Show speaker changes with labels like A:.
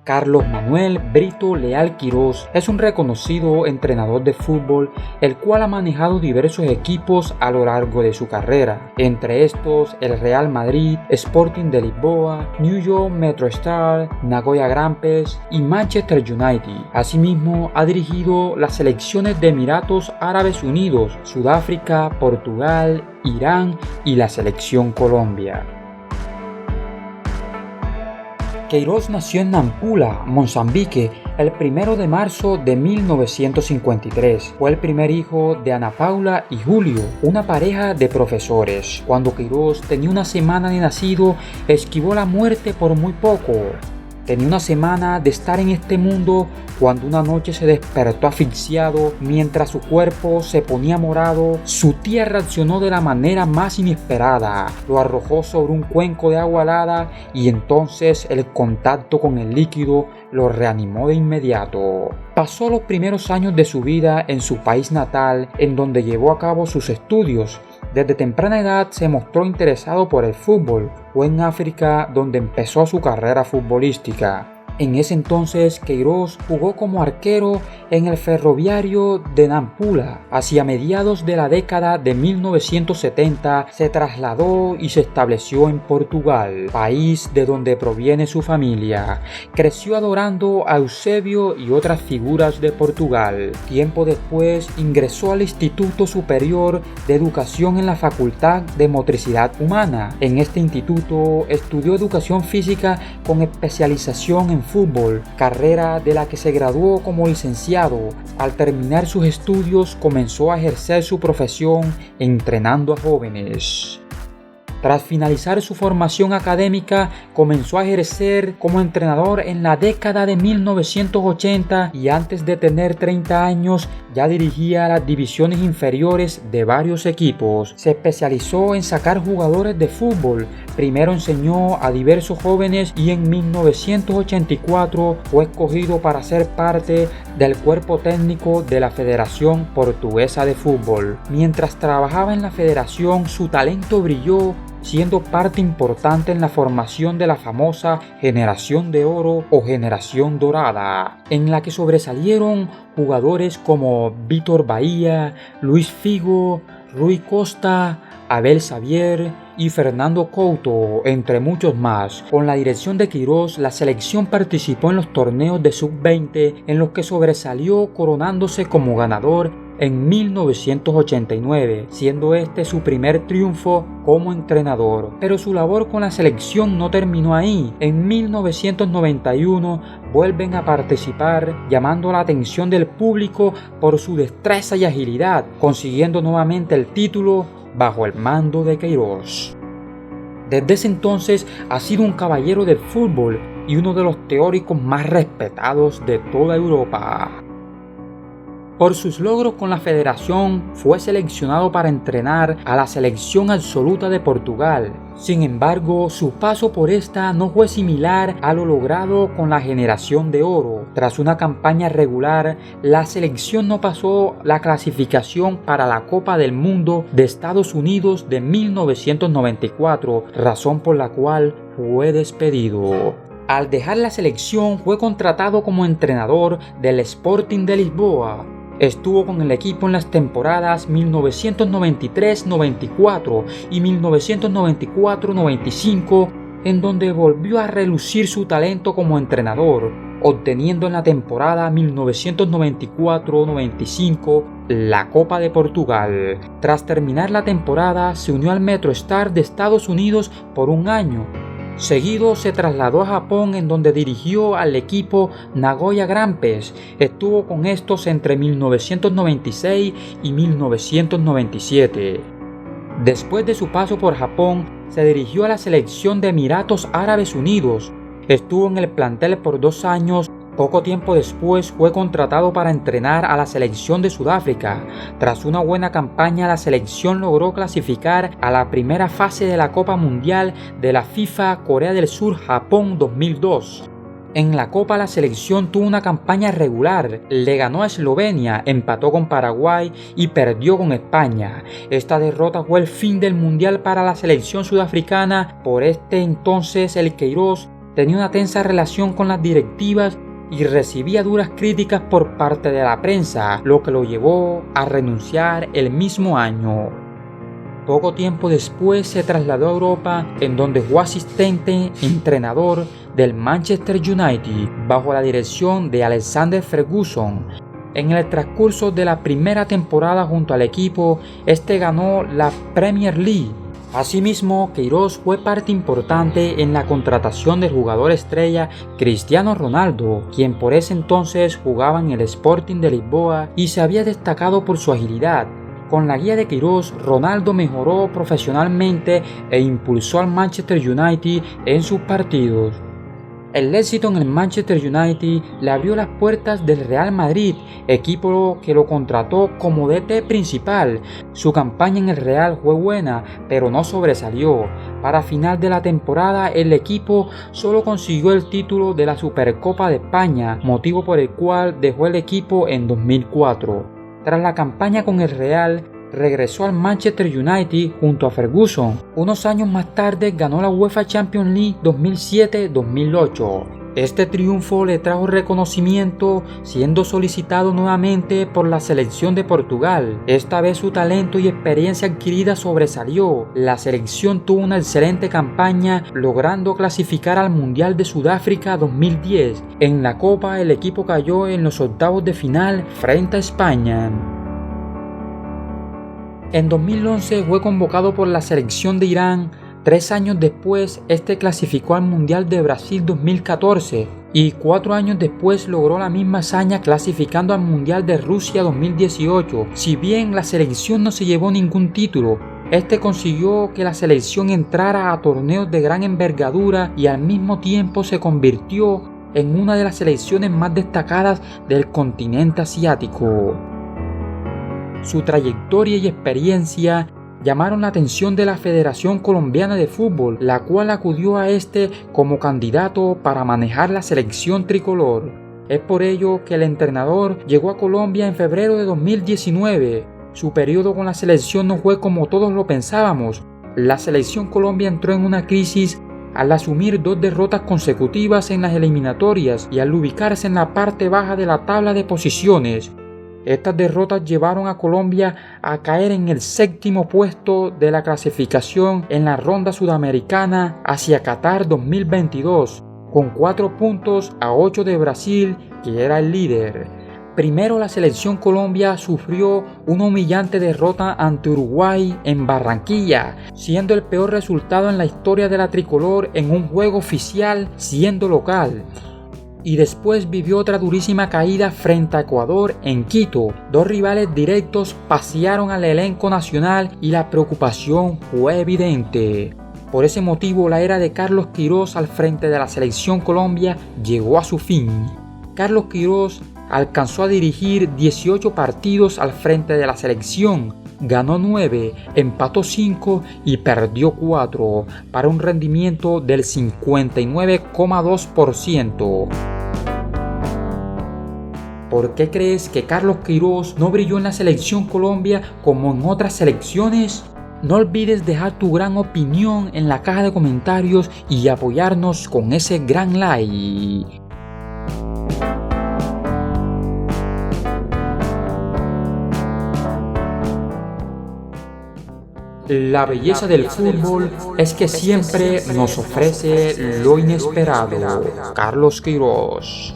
A: Carlos Manuel Brito Leal Quirós es un reconocido entrenador de fútbol, el cual ha manejado diversos equipos a lo largo de su carrera, entre estos el Real Madrid, Sporting de Lisboa, New York MetroStars, Nagoya Grampus y Manchester United. Asimismo, ha dirigido las selecciones de Emiratos Árabes Unidos, Sudáfrica, Portugal, Irán y la selección Colombia. Queiroz nació en Nampula, Mozambique, el 1 de marzo de 1953. Fue el primer hijo de Ana Paula y Julio, una pareja de profesores. Cuando Queiroz tenía una semana de nacido, esquivó la muerte por muy poco. Tenía una semana de estar en este mundo cuando una noche se despertó asfixiado. Mientras su cuerpo se ponía morado, su tía reaccionó de la manera más inesperada. Lo arrojó sobre un cuenco de agua helada y entonces el contacto con el líquido lo reanimó de inmediato. Pasó los primeros años de su vida en su país natal, en donde llevó a cabo sus estudios. Desde temprana edad se mostró interesado por el fútbol. Fue en África donde empezó su carrera futbolística. En ese entonces, Queiroz jugó como arquero en el Ferroviario de Nampula. Hacia mediados de la década de 1970 se trasladó y se estableció en Portugal, país de donde proviene su familia. Creció adorando a Eusebio y otras figuras de Portugal. Tiempo después ingresó al Instituto Superior de Educación en la Facultad de Motricidad Humana. En este instituto estudió educación física con especialización en fútbol, carrera de la que se graduó como licenciado. Al terminar sus estudios comenzó a ejercer su profesión entrenando a jóvenes. Tras finalizar su formación académica, comenzó a ejercer como entrenador en la década de 1980 y antes de tener 30 años ya dirigía las divisiones inferiores de varios equipos. Se especializó en sacar jugadores de fútbol. Primero enseñó a diversos jóvenes y en 1984 fue escogido para ser parte del cuerpo técnico de la Federación Portuguesa de Fútbol. Mientras trabajaba en la federación, su talento brilló, siendo parte importante en la formación de la famosa Generación de Oro o Generación Dorada, en la que sobresalieron jugadores como Vítor Bahía, Luis Figo, Rui Costa, Abel Xavier y Fernando Couto, entre muchos más. Con la dirección de Queiroz, la selección participó en los torneos de sub-20 en los que sobresalió coronándose como ganador en 1989, siendo este su primer triunfo como entrenador. Pero su labor con la selección no terminó ahí. En 1991 vuelven a participar, llamando la atención del público por su destreza y agilidad, consiguiendo nuevamente el título bajo el mando de Queiroz. Desde ese entonces ha sido un caballero del fútbol y uno de los teóricos más respetados de toda Europa. Por sus logros con la federación, fue seleccionado para entrenar a la selección absoluta de Portugal. Sin embargo, su paso por esta no fue similar a lo logrado con la Generación de Oro. Tras una campaña regular, la selección no pasó la clasificación para la Copa del Mundo de Estados Unidos de 1994, razón por la cual fue despedido. Al dejar la selección, fue contratado como entrenador del Sporting de Lisboa. Estuvo con el equipo en las temporadas 1993-94 y 1994-95, en donde volvió a relucir su talento como entrenador, obteniendo en la temporada 1994-95 la Copa de Portugal. Tras terminar la temporada, se unió al MetroStars de Estados Unidos por un año. Seguido se trasladó a Japón, en donde dirigió al equipo Nagoya Grampus. Estuvo con estos entre 1996 y 1997. Después de su paso por Japón, se dirigió a la selección de Emiratos Árabes Unidos. Estuvo en el plantel por 2 años. Poco tiempo después fue contratado para entrenar a la selección de Sudáfrica. Tras una buena campaña, la selección logró clasificar a la primera fase de la Copa Mundial de la FIFA Corea del Sur-Japón 2002. En la Copa la selección tuvo una campaña regular, le ganó a Eslovenia, empató con Paraguay y perdió con España. Esta derrota fue el fin del Mundial para la selección sudafricana. Por este entonces el Queiroz tenía una tensa relación con las directivas y recibía duras críticas por parte de la prensa, lo que lo llevó a renunciar el mismo año. Poco tiempo después se trasladó a Europa, en donde fue asistente entrenador del Manchester United bajo la dirección de Alexander Ferguson. En el transcurso de la primera temporada junto al equipo, este ganó la Premier League. Asimismo, Queiroz fue parte importante en la contratación del jugador estrella Cristiano Ronaldo, quien por ese entonces jugaba en el Sporting de Lisboa y se había destacado por su agilidad. Con la guía de Queiroz, Ronaldo mejoró profesionalmente e impulsó al Manchester United en sus partidos. El éxito en el Manchester United le abrió las puertas del Real Madrid, equipo que lo contrató como DT principal. Su campaña en el Real fue buena, pero no sobresalió. Para final de la temporada, el equipo solo consiguió el título de la Supercopa de España, motivo por el cual dejó el equipo en 2004. Tras la campaña con el Real, regresó al Manchester United junto a Ferguson. Unos años más tarde ganó la UEFA Champions League 2007-2008. Este triunfo le trajo reconocimiento, siendo solicitado nuevamente por la selección de Portugal. Esta vez su talento y experiencia adquirida sobresalió. La selección tuvo una excelente campaña, logrando clasificar al Mundial de Sudáfrica 2010. En la Copa, el equipo cayó en los octavos de final frente a España. En 2011 fue convocado por la selección de Irán. 3 años después, este clasificó al Mundial de Brasil 2014 y 4 años después logró la misma hazaña clasificando al Mundial de Rusia 2018. Si bien la selección no se llevó ningún título, este consiguió que la selección entrara a torneos de gran envergadura y al mismo tiempo se convirtió en una de las selecciones más destacadas del continente asiático. Su trayectoria y experiencia llamaron la atención de la Federación Colombiana de Fútbol, la cual acudió a este como candidato para manejar la selección tricolor. Es por ello que el entrenador llegó a Colombia en febrero de 2019. Su periodo con la selección no fue como todos lo pensábamos. La selección Colombia entró en una crisis al asumir 2 derrotas consecutivas en las eliminatorias y al ubicarse en la parte baja de la tabla de posiciones. Estas derrotas llevaron a Colombia a caer en el 7º puesto de la clasificación en la ronda sudamericana hacia Qatar 2022, con 4 puntos a 8 de Brasil, que era el líder. Primero, la selección Colombia sufrió una humillante derrota ante Uruguay en Barranquilla, siendo el peor resultado en la historia de la tricolor en un juego oficial siendo local. Y después vivió otra durísima caída frente a Ecuador en Quito. 2 rivales directos pasearon al elenco nacional y la preocupación fue evidente. Por ese motivo, la era de Carlos Queiroz al frente de la selección Colombia llegó a su fin. Carlos Queiroz alcanzó a dirigir 18 partidos al frente de la selección, ganó 9, empató 5 y perdió 4, para un rendimiento del 59,2%. ¿Por qué crees que Carlos Queiroz no brilló en la selección Colombia como en otras selecciones? No olvides dejar tu gran opinión en la caja de comentarios y apoyarnos con ese gran like. La belleza del fútbol es que siempre nos ofrece lo inesperado. Carlos Queiroz.